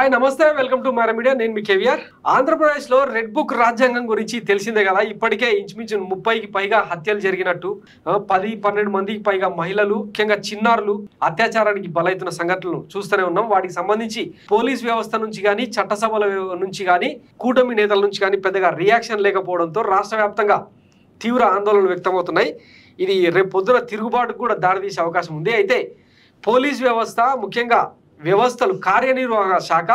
Hi నమస్తే welcome to మర media నేను మీ కేవీఆర్ ఆంధ్రప్రదేశ్ లో రెడ్ బుక్ రాజ్యాంగం గురించి తెలిసిందే కదా ఇప్పటికే ఇంచుమించు 30కి పైగా హత్యలు జరిగినట్టు 10-12 మందికి పైగా మహిళలు ముఖ్యంగా చిన్నారులు అత్యాచారానికి బలైతున్న సంఘటనలు చూస్తూనే ఉన్నాం వాటికి సంబంధించి పోలీస్ వ్యవస్థ నుంచి గాని చట్టసభల నుంచి గాని కూటమి నేతల నుంచి గాని పెద్దగా రియాక్షన్ లేకపోవడంతో రాష్ట్ర వ్యాప్తంగా తీవ్ర ఆందోళనలు వ్యక్తమవుతున్నాయి ఇది రేపు పొద్దున తిరుగుబాటుకు కూడా దారితీసే అవకాశం ఉంది అయితే పోలీస్ వ్యవస్థ ముఖ్యంగా వ్యవస్థలు కార్యనిర్వహణ శాఖ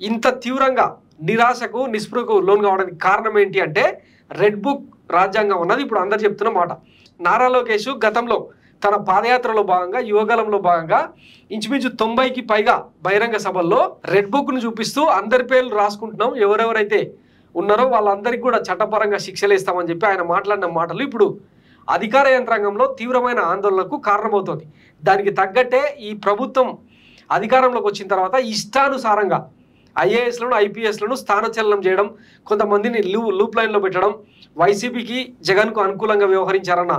ఇంత తీవ్రంగా నిరాశకు నిస్పృహకు లోన్ కావడానికి కారణం ఏంటి అంటే రెడ్ బుక్ రాజ్యాంగం అన్నది ఇప్పుడు అందరు చెప్తున్న మాట నారా లోకేష్ గతంలో తన పాదయాత్రలో భాగంగా యువగలంలో భాగంగా ఇంచుమించు 90కి పైగా బహిరంగ సభల్లో రెడ్ బుక్ను చూపిస్తూ అందరి పేర్లు రాసుకుంటున్నాం ఎవరెవరైతే ఉన్నారో వాళ్ళందరికీ కూడా చట్టపరంగా శిక్షలు ఇస్తామని చెప్పి ఆయన మాట్లాడిన మాటలు ఇప్పుడు అధికార యంత్రాంగంలో తీవ్రమైన ఆందోళనకు కారణమవుతోంది దానికి తగ్గట్టే ఈ ప్రభుత్వం అధికారంలోకి వచ్చిన తర్వాత ఇష్టానుసారంగా ఐఏఎస్లను ఐపీఎస్లను స్థానచలనం చేయడం కొంతమందిని లూప్ లైన్లో పెట్టడం వైసీపీకి జగన్కు అనుకూలంగా వ్యవహరించారన్న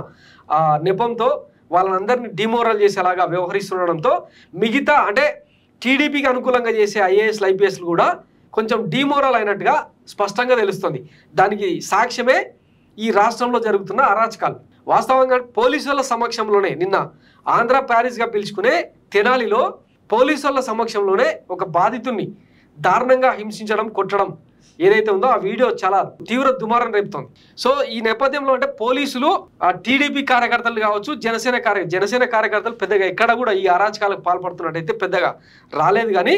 నెపంతో వాళ్ళందరినీ డిమోరల్ చేసేలాగా వ్యవహరిస్తుండడంతో మిగతా అంటే టీడీపీకి అనుకూలంగా చేసే ఐఏఎస్లు ఐపీఎస్లు కూడా కొంచెం డిమోరల్ అయినట్టుగా స్పష్టంగా తెలుస్తుంది దానికి సాక్ష్యమే ఈ రాష్ట్రంలో జరుగుతున్న అరాచకాలు వాస్తవంగా పోలీసుల సమక్షంలోనే నిన్న ఆంధ్ర ప్యారిస్గా పిలుచుకునే తెనాలిలో పోలీసుల సమక్షంలోనే ఒక బాధితుడిని దారుణంగా హింసించడం కొట్టడం ఏదైతే ఉందో ఆ వీడియో చాలా తీవ్ర దుమారం రేపుతోంది సో ఈ నేపథ్యంలో అంటే పోలీసులు టీడీపీ కార్యకర్తలు కావచ్చు జనసేన కార్యకర్తలు పెద్దగా ఎక్కడ కూడా ఈ అరాచకాలకు పాల్పడుతున్నట్టయితే పెద్దగా రాలేదు కానీ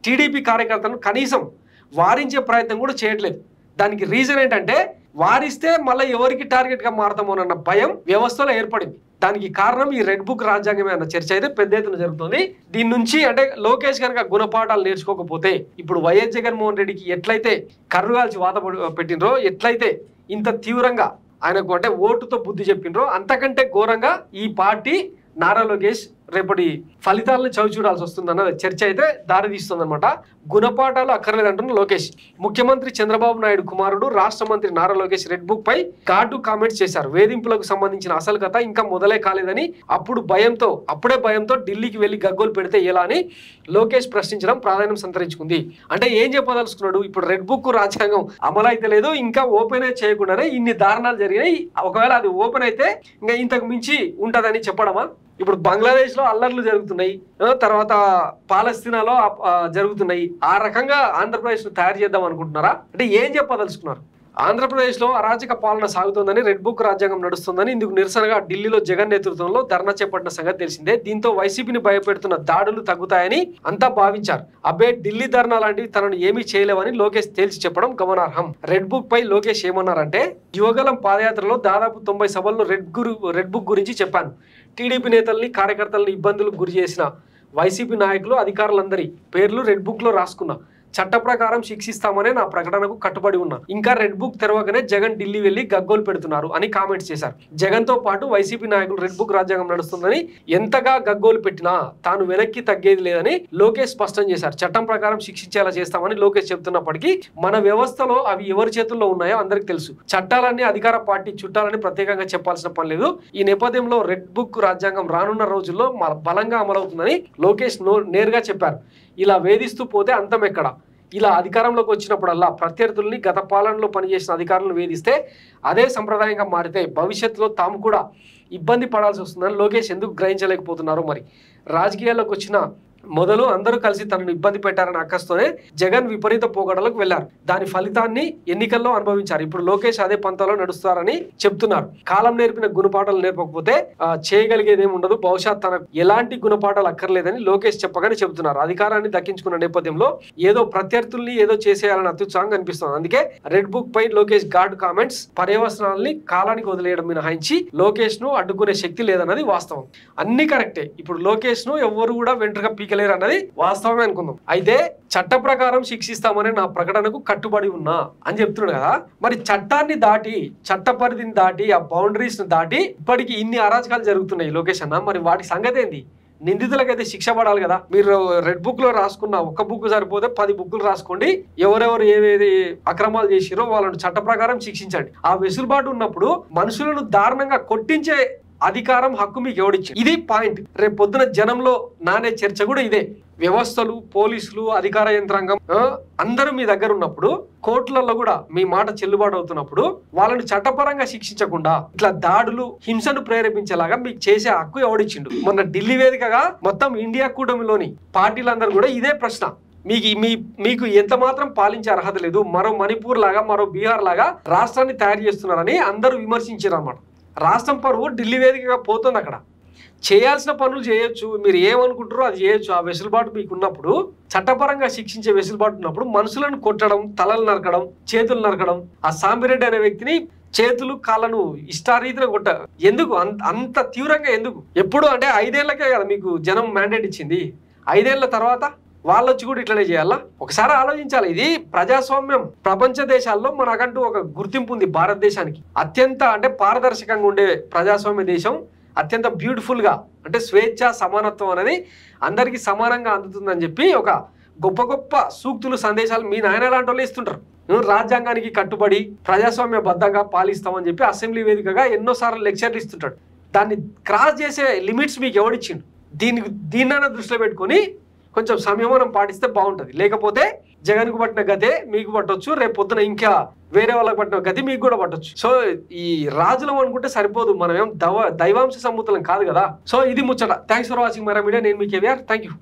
టీడీపీ కార్యకర్తలను కనీసం వారించే ప్రయత్నం కూడా చేయట్లేదు దానికి రీజన్ ఏంటంటే వారిస్తే మళ్ళీ ఎవరికి టార్గెట్గా మారతామోనన్న భయం వ్యవస్థలో ఏర్పడింది దానికి కారణం ఈ రెడ్ బుక్ రాజ్యాంగమే అన్న చర్చ అయితే పెద్ద ఎత్తున జరుగుతుంది దీని నుంచి అంటే లోకేష్ కనుక గుణపాఠాలు నేర్చుకోకపోతే ఇప్పుడు వైఎస్ జగన్మోహన్ రెడ్డికి ఎట్లయితే కర్రుగాల్చి వాత పెట్టినరో ఎట్లయితే ఇంత తీవ్రంగా ఆయనకు అంటే ఓటుతో బుద్ధి చెప్పినరో అంతకంటే ఘోరంగా ఈ పార్టీ నారా లోకేష్ రేపటి ఫలితాలను చవి చూడాల్సి వస్తుందన్న చర్చ అయితే దారితీస్తుందన్నమాట గుణపాఠాలు అక్కర్లేదంటున్న లోకేష్ ముఖ్యమంత్రి చంద్రబాబు నాయుడు కుమారుడు రాష్ట్ర మంత్రి నారా లోకేష్ రెడ్ బుక్ పై ఘాటు కామెంట్స్ చేశారు వేధింపులకు సంబంధించిన అసలు కథ ఇంకా మొదలే కాలేదని అప్పుడే భయంతో ఢిల్లీకి వెళ్లి గగ్గోలు పెడితే ఎలా అని లోకేష్ ప్రశ్నించడం ప్రాధాన్యం సంతరించుకుంది అంటే ఏం చెప్పదలుచుకున్నాడు ఇప్పుడు రెడ్ బుక్ రాజ్యాంగం అమలు అయితే లేదు ఇంకా ఓపెన్ చేయకుండానే ఇన్ని దారుణాలు జరిగినాయి ఒకవేళ అది ఓపెన్ అయితే ఇంకా ఇంతకు మించి ఉంటదని చెప్పడమా ఇప్పుడు బంగ్లాదేశ్ లో అల్లర్లు జరుగుతున్నాయి తర్వాత పాలస్తీనాలో జరుగుతున్నాయి ఆ రకంగా ఆంధ్రప్రదేశ్ తయారు చేద్దాం అనుకుంటున్నారా అంటే ఏం చెప్పదలుచుకున్నారు ఆంధ్రప్రదేశ్ లో అరాచక పాలన సాగుతోందని రెడ్ బుక్ రాజ్యాంగం నడుస్తుందని ఇందుకు నిరసనగా ఢిల్లీలో జగన్ నేతృత్వంలో ధర్నా చేపట్టిన సంగతి తెలిసిందే దీంతో వైసీపీని భయపెడుతున్న దాడులు తగ్గుతాయని అంతా భావించారు అబ్బే ఢిల్లీ ధర్నా లాంటివి తనను ఏమీ చేయలేవని లోకేష్ తేల్చి చెప్పడం గమనార్హం రెడ్ బుక్ పై లోకేష్ ఏమన్నారంటే యువగలం పాదయాత్రలో దాదాపు 90 సభల్లో రెడ్ బుక్ గురించి చెప్పాను టీడీపీ నేతల్ని కార్యకర్తలను ఇబ్బందులకు గురి చేసిన వైసీపీ నాయకులు అధికారులందరి పేర్లు రెడ్ బుక్ లో రాసుకున్నా చట్ట ప్రకారం శిక్షిస్తామనే నా ప్రకటనకు కట్టుబడి ఉన్నా ఇంకా రెడ్ బుక్ తెరవగానే జగన్ ఢిల్లీ వెళ్లి గగ్గోలు పెడుతున్నారు అని కామెంట్స్ చేశారు జగన్ తో పాటు వైసీపీ నాయకులు రెడ్ బుక్ రాజ్యాంగం నడుస్తుందని ఎంతగా గగ్గోలు పెట్టినా తాను వెనక్కి తగ్గేది లేదని లోకేష్ స్పష్టం చేశారు చట్టం ప్రకారం శిక్షించేలా చేస్తామని లోకేష్ చెబుతున్నప్పటికీ మన వ్యవస్థలో అవి ఎవరి చేతుల్లో ఉన్నాయో అందరికి తెలుసు చట్టాలన్నీ అధికార పార్టీ చుట్టాలని ప్రత్యేకంగా చెప్పాల్సిన పని లేదు ఈ నేపథ్యంలో రెడ్ బుక్ రాజ్యాంగం రానున్న రోజుల్లో బలంగా అమలవుతుందని లోకేష్ నేరుగా చెప్పారు ఇలా వేధిస్తూ పోతే అంతం ఎక్కడ ఇలా అధికారంలోకి వచ్చినప్పుడల్లా ప్రత్యర్థుల్ని గత పాలనలో పనిచేసిన అధికారులను వేధిస్తే అదే సంప్రదాయంగా మారితే భవిష్యత్తులో తాము కూడా ఇబ్బంది పడాల్సి వస్తుందని లోకేష్ ఎందుకు గ్రహించలేకపోతున్నారో మరి రాజకీయాల్లోకి వచ్చిన మొదలు అందరూ కలిసి తనను ఇబ్బంది పెట్టారని అక్కస్తోనే జగన్ విపరీత పోగడలకు వెళ్లారు దాని ఫలితాన్ని ఎన్నికల్లో అనుభవించారు ఇప్పుడు లోకేష్ అదే పంతంలో నడుస్తారని చెప్తున్నారు కాలం నేర్పిన గుణపాఠాలు నేర్పకపోతే చేయగలిగేది ఏమి ఉండదు బహుశా తనకు ఎలాంటి గుణపాఠాలు అక్కర్లేదని లోకేష్ చెప్పగానే చెబుతున్నారు అధికారాన్ని దక్కించుకున్న నేపథ్యంలో ఏదో ప్రత్యర్థుల్ని ఏదో చేసేయాలని అత్యుత్సాహంగా అనిపిస్తుంది అందుకే రెడ్ బుక్ పై లోకేష్ ఘాటు కామెంట్స్ పర్యవసనాలని కాలానికి వదిలేయడం మినహాయించి లోకేష్ ను అడ్డుకునే శక్తి లేదన్నది వాస్తవం అన్ని కరెక్టే ఇప్పుడు లోకేష్ ను ఎవరు కూడా వెంట్రుగా పీకలేరు అన్నది వాస్తవమే అనుకుందాం అయితే చట్ట ప్రకారం శిక్షిస్తామని నా ప్రకటనకు కట్టుబడి ఉన్నా అని చెప్తున్నాడు కదా మరి చట్టాన్ని దాటి చట్ట పరిధిని దాటి ఆ బౌండరీస్ ని దాటి ఇప్పటికి ఇన్ని అరాచకాలు జరుగుతున్నాయి లోకేష్ అన్న మరి వాటి సంగతి ఏంది నిందితులకైతే శిక్ష పడాలి కదా మీరు రెడ్ బుక్ లో రాసుకున్న ఒక బుక్ సరిపోతే 10 బుక్లు రాసుకోండి ఎవరెవరు ఏవేది అక్రమాలు చేసిరో వాళ్ళని చట్ట ప్రకారం శిక్షించండి ఆ వెసులుబాటు ఉన్నప్పుడు మనుషులను దారుణంగా కొట్టించే అధికారం హక్కు మీకు ఎవడిచ్చి ఇది పాయింట్ రేపు పొద్దున జనంలో నానే చర్చ కూడా ఇదే వ్యవస్థలు, పోలీసులు, అధికార యంత్రాంగం అందరూ మీ దగ్గర ఉన్నప్పుడు, కోర్టులలో కూడా మీ మాట చెల్లుబాటు అవుతున్నప్పుడు వాళ్ళని చట్టపరంగా శిక్షించకుండా ఇట్లా దాడులు, హింసను ప్రేరేపించేలాగా మీకు చేసే హక్కు ఎవడిచ్చిండు? మొన్న ఢిల్లీ వేదికగా మొత్తం ఇండియా కూటమిలోని పార్టీలందరూ కూడా ఇదే ప్రశ్న. మీకు ఎంత మాత్రం పాలించే అర్హత లేదు, మరో మణిపూర్ లాగా, మరో బీహార్ లాగా రాష్ట్రాన్ని తయారు చేస్తున్నారని అందరూ విమర్శించారు అన్నమాట. రాష్ట్రం పరువు ఢిల్లీ వేదికగా పోతుంది. అక్కడ చేయాల్సిన పనులు చేయొచ్చు, మీరు ఏమనుకుంటారో అది చేయొచ్చు. ఆ వెసులుబాటు మీకు ఉన్నప్పుడు, చట్టపరంగా శిక్షించే వెసులుబాటు ఉన్నప్పుడు మనుషులను కొట్టడం, తలలు నరకడం, చేతులు నరకడం, ఆ సాంబిరెడ్డి అనే వ్యక్తిని చేతులు కాళ్ళను ఇష్టారీతిలో కొట్ట ఎందుకు అంత తీవ్రంగా ఎందుకు? ఎప్పుడు అంటే 5 ఏళ్లకే కదా మీకు జనం మ్యాండేట్ ఇచ్చింది. 5 ఏళ్ల తర్వాత వాళ్ళొచ్చి కూడా ఇట్లనే చేయాలా? ఒకసారి ఆలోచించాలి. ఇది ప్రజాస్వామ్యం. ప్రపంచ దేశాల్లో మనకంటూ ఒక గుర్తింపు ఉంది. భారతదేశానికి అత్యంత అంటే పారదర్శకంగా ఉండే ప్రజాస్వామ్య దేశం, అత్యంత బ్యూటిఫుల్గా అంటే స్వేచ్ఛ, సమానత్వం అనేది అందరికీ సమానంగా అందుతుందని చెప్పి ఒక గొప్ప గొప్ప సూక్తులు, సందేశాలు మీ నాయన లాంటి వాళ్ళు ఇస్తుంటారు. రాజ్యాంగానికి కట్టుబడి ప్రజాస్వామ్య బద్ధంగా పాలిస్తామని చెప్పి అసెంబ్లీ వేదికగా ఎన్నోసార్లు లెక్చర్లు ఇస్తుంటాడు. దాన్ని క్రాస్ చేసే లిమిట్స్ మీకు ఎవడిచ్చిండు? దీన్నైనా దృష్టిలో పెట్టుకొని కొంచెం సంయమనం పాటిస్తే బాగుంటుంది. లేకపోతే జగన్కు పట్టిన గతే మీకు పట్టొచ్చు, రేపు పొద్దున ఇంకా వేరే వాళ్ళకి పట్టిన గతి మీకు కూడా పట్టొచ్చు. సో ఈ రాజులం అనుకుంటే సరిపోదు, మనం ఏం దైవాంశ సంబూతులం కాదు కదా. సో ఇది ముచ్చట. Thanks for watching Mara media. నేను మీ కేవీఆర్. Thank you.